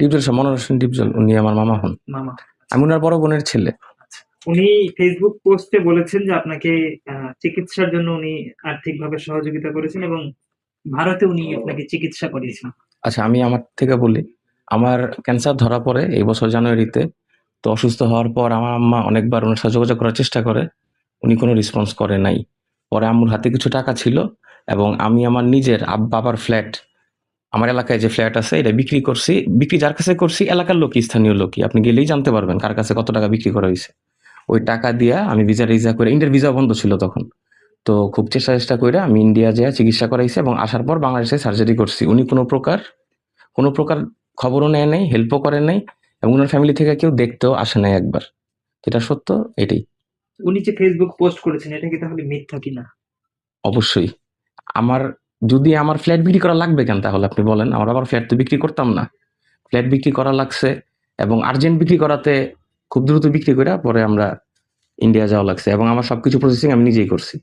ডিপজল সাহেব, মনোয়ার হোসেন ডিপজল, উনি আমার মামা হন। মামা। আমি উনার বড় বোনের ছেলে। আচ্ছা। উনি ফেসবুক পোস্টে বলেছেন যে আপনাকে চিকিৎসার জন্য উনি আর্থিকভাবে সহযোগিতা করেছেন এবং ভারতে উনি আপনাকে চিকিৎসা করিয়েছেন। আচ্ছা, আমি আমার থেকে বলি। আমার ক্যান্সার ধরা পড়ে এই বছর জানুয়ারিতে। তো অসুস্থ হওয়ার পর আমার আম্মা অনেকবার উনার সাথে যোগাযোগ করার চেষ্টা করে। উনি কোনো রেসপন্স করে নাই। পরে আম্মুর হাতে কিছু টাকা ছিল এবং আমি আমার নিজের বাবার ফ্ল্যাট, আমার এলাকায় যে ফ্ল্যাট আছে এটা বিক্রি করছি। বিক্রি যার কাছে করছি এলাকার লোকই, স্থানীয় লোকই। আপনি গেলেই জানতে পারবেন কার কাছে কত টাকা বিক্রি করা হইছে। ওই টাকা দিয়া আমি ভিসা করে, ইন্ডিয়ার ভিসা বন্ধ ছিল তখন। তো খুব চেষ্টা কইরা আমি ইন্ডিয়া যেয়ে চিকিৎসা করাইছি এবং আসার পর বাংলাদেশে সার্জারি করছি। উনি কোনো প্রকার খবরও নেয় নাই, হেল্পও করে নাই এবং উনার ফ্যামিলি থেকে কেউ দেখতেও আসে নাই একবার। যেটা সত্য এটাই। উনি যে ফেসবুক পোস্ট করেছেন এটা কি তাহলে মিথ্যা কিনা? অবশ্যই। আমার যদি আমার ফ্ল্যাট বিক্রি করা লাগবে কেন তাহলে আপনি বলেন? আমার বাবার ফ্ল্যাট তো বিক্রি করতাম না। ফ্ল্যাট বিক্রি করা লাগছে এবং আর্জেন্ট বিক্রি করাতে খুব দ্রুত বিক্রি কইরা পরে আমরা ইন্ডিয়া যাওয়া লাগছে এবং আমার সবকিছু প্রসেসিং আমি নিজেই করছি।